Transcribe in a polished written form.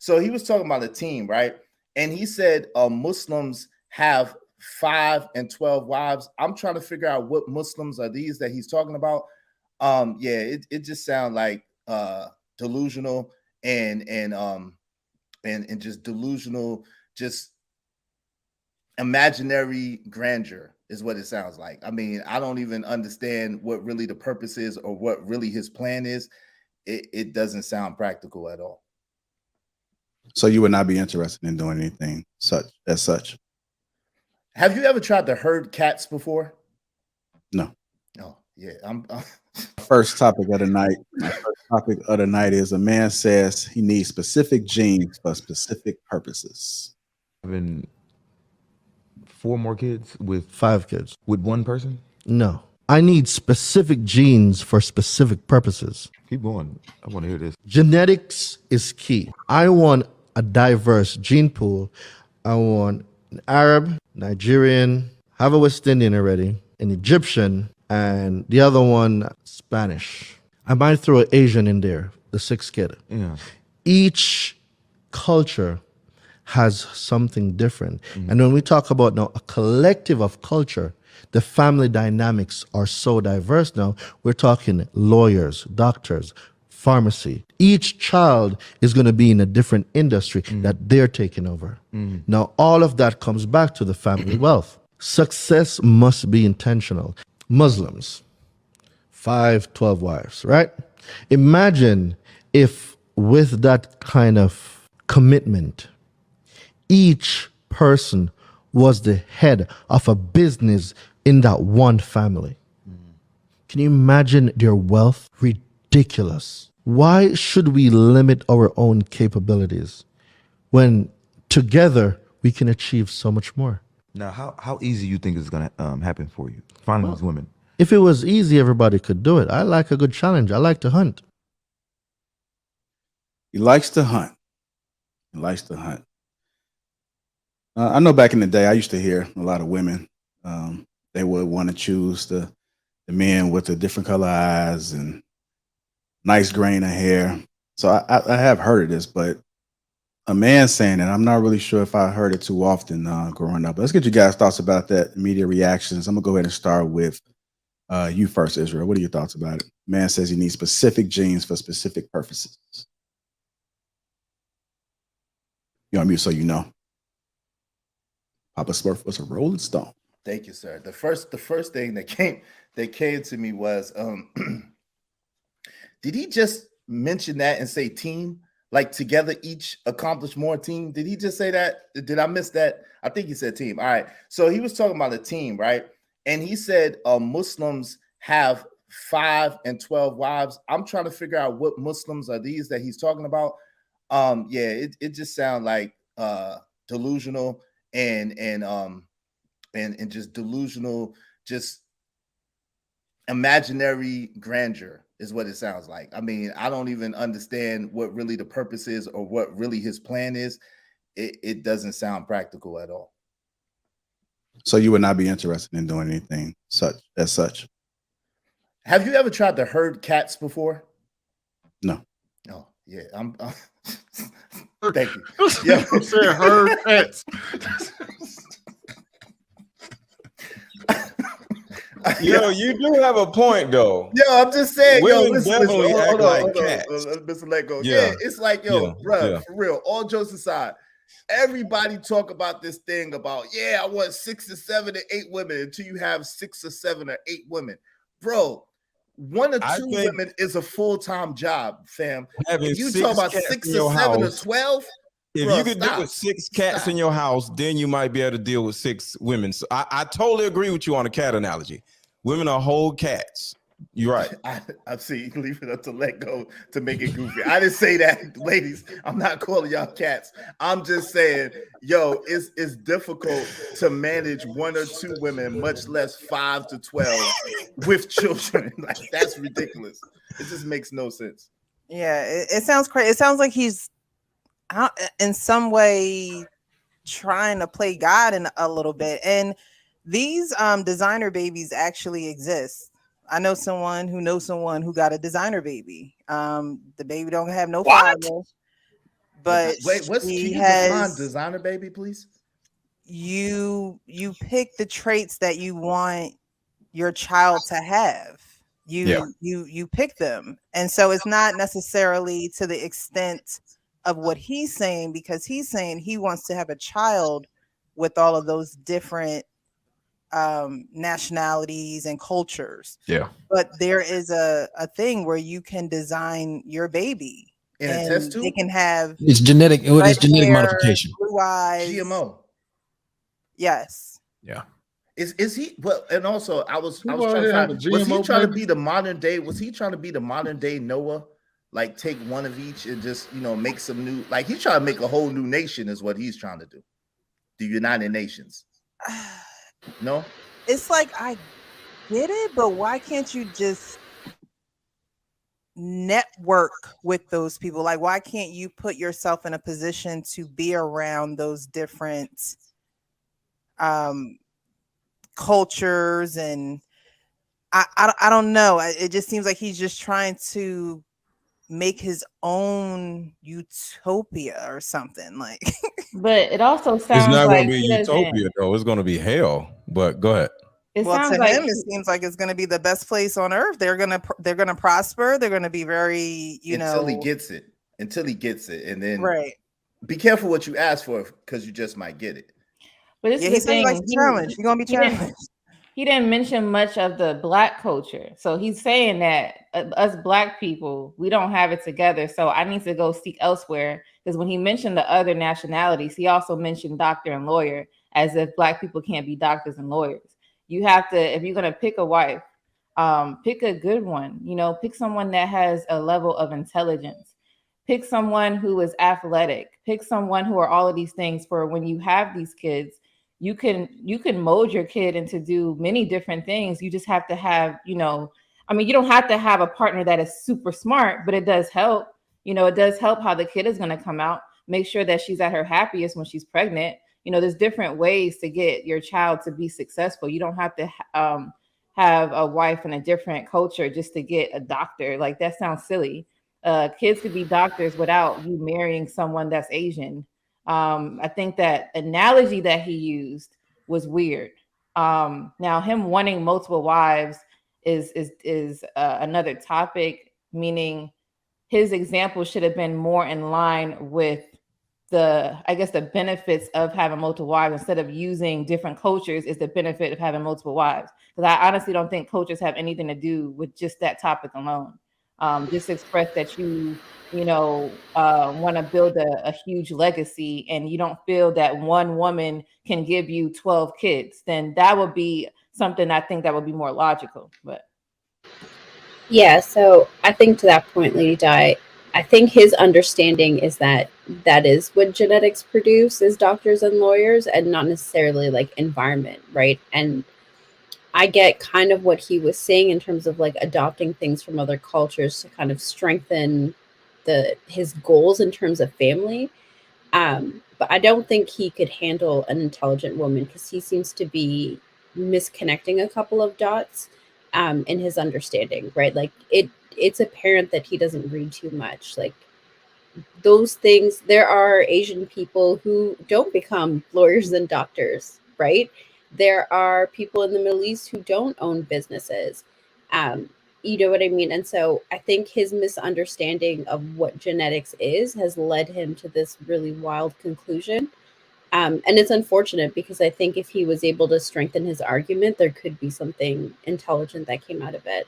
So he was talking about a team, right? And he said Muslims have 5 and 12 wives. I'm trying to figure out what Muslims are these that he's talking about. Yeah, it just sounds like delusional and just delusional, just imaginary grandeur is what it sounds like. I mean, I don't even understand what really the purpose is or what really his plan is. It doesn't sound practical at all. So you would not be interested in doing anything such. Have you ever tried to herd cats before? No. Oh, yeah. I'm First topic of the night. My first topic of the night is a man says he needs specific genes for specific purposes. Having 4 more kids with 5 kids. with one person? No. I need specific genes for specific purposes. Keep going. I want to hear this. Genetics is key. I want a diverse gene pool. I want an Arab, Nigerian, have a West Indian already, an Egyptian, and the other one, Spanish. I might throw an Asian in there, the 6th kid. Yeah. Each culture has something different. And when we talk about now a collective of culture, the family dynamics are so diverse now. We're talking lawyers, doctors, pharmacy. Each child is going to be in a different industry that they're taking over. Now, all of that comes back to the family wealth. Success must be intentional. Muslims, 5, 12 wives, right? Imagine if with that kind of commitment, each person was the head of a business in that one family. Can you imagine their wealth? Ridiculous. Why should we limit our own capabilities when together we can achieve so much more? Now, how easy you think it's going to happen for you, finding these women? If it was easy, everybody could do it. I like a good challenge. I like to hunt. He likes to hunt. He likes to hunt. I know back in the day, I used to hear a lot of women. They would want to choose the men with the different color eyes and nice grain of hair. So I have heard of this, but a man saying it, I'm not really sure if I heard it too often growing up. But let's get you guys' thoughts about that, immediate reactions. I'm going to go ahead and start with you first, Israel. What are your thoughts about it? Man says he needs specific genes for specific purposes. You're on mute so you know. Papa Smurf was a Rolling Stone. Thank you, sir. The first thing that came to me was, did he just mention that and say team? Like together each accomplish more team? Did he just say that? Did I miss that? I think he said team. All right. So he was talking about a team, right? And he said Muslims have 5 and 12 wives. I'm trying to figure out what Muslims are these that he's talking about. Yeah, it just sounds like delusional and just delusional, just imaginary grandeur is what it sounds like. I mean, I don't even understand what really the purpose is or what really his plan is. It doesn't sound practical at all. So you would not be interested in doing anything such. Have you ever tried to herd cats before? No. Oh, yeah. I'm thank you. Yeah, I'm saying herd cats. Yo, you do have a point though. Yo, I'm just saying, women definitely act like cats. Mr. Lego. Yeah. Yeah, it's like, bro, for real, all jokes aside, everybody talk about this thing about, I want 6 or 7 or 8 women until you have 6 or 7 or 8 women. Bro, 1 or 2 women is a full-time job, fam. If you talk about 6 or 7 or 12, if you could deal with 6 cats in your house, then you might be able to deal with 6 women. So I totally agree with you on the cat analogy. Women are whole cats. You're right. I see. Leave it up to let go to make it goofy. I didn't say that, ladies. I'm not calling y'all cats. I'm just saying, it's difficult to manage 1 or 2 women, much less 5 to 12 with children. Like, that's ridiculous. It just makes no sense. Yeah, it sounds crazy. It sounds like he's in some way trying to play God in a little bit. And these designer babies actually exist. I know someone who got a designer baby. The baby don't have no father, but Wait, can she you define has designer baby, please? you pick the traits that you want your child to have. You pick them. And so it's not necessarily to the extent of what he's saying, because he's saying he wants to have a child with all of those different nationalities and cultures. Yeah. But there is a thing where you can design your baby In a and test they tube? can have It's genetic. It's red genetic hair, modification. blue eyes. GMO. Yes. Yeah. Is he well? And also, I was People trying to out here find. having Was he GMO trying to babies? be the modern day? Was he trying to be the modern day Noah? Like take one of each and just make some new. Like he's trying to make a whole new nation. Is what he's trying to do. The United Nations. No. It's like I get it, but why can't you just network with those people? Like, why can't you put yourself in a position to be around those different cultures? And I don't know. It just seems like he's just trying to make his own utopia or something. Like, But it also It's sounds not like going to be he a doesn't. utopia, though. It's going to be hell. But go ahead. It well, sounds to like him, it seems like it's going to be the best place on earth. They're gonna prosper. They're going to be very, Until he gets it. Until he gets it, and then right. be careful what you ask for because you just might get it. But this Yeah, is he the said he thing. likes to challenge. You're gonna be challenged. He didn't mention much of the Black culture. So he's saying that us Black people, we don't have it together. So I need to go seek elsewhere. Because when he mentioned the other nationalities, he also mentioned doctor and lawyer, as if Black people can't be doctors and lawyers. You have to, if you're going to pick a wife, pick a good one. Pick someone that has a level of intelligence. Pick someone who is athletic. Pick someone who are all of these things, for when you have these kids, you can mold your kid into do many different things. You just have to have, you don't have to have a partner that is super smart, but it does help. It does help how the kid is going to come out. Make sure that she's at her happiest when she's pregnant. There's different ways to get your child to be successful. You don't have to have a wife in a different culture just to get a doctor. Like, that sounds silly. Kids could be doctors without you marrying someone that's Asian. I think that analogy that he used was weird. Now, him wanting multiple wives is another topic, meaning his example should have been more in line with the benefits of having multiple wives, instead of using different cultures is the benefit of having multiple wives. Because I honestly don't think cultures have anything to do with just that topic alone. Just express that you want to build a huge legacy, and you don't feel that one woman can give you 12 kids, then that would be something I think that would be more logical. But yeah, so I think to that point, Lady Di, I think his understanding is that is what genetics produce, is doctors and lawyers, and not necessarily like environment, right? And I get kind of what he was saying in terms of like adopting things from other cultures to kind of strengthen his goals in terms of family. But I don't think he could handle an intelligent woman, because he seems to be misconnecting a couple of dots in his understanding, right? Like it's apparent that he doesn't read too much. Like those things, there are Asian people who don't become lawyers and doctors, right? There are people in the Middle East who don't own businesses. You know what I mean? And so I think his misunderstanding of what genetics is has led him to this really wild conclusion. And it's unfortunate, because I think if he was able to strengthen his argument, there could be something intelligent that came out of it.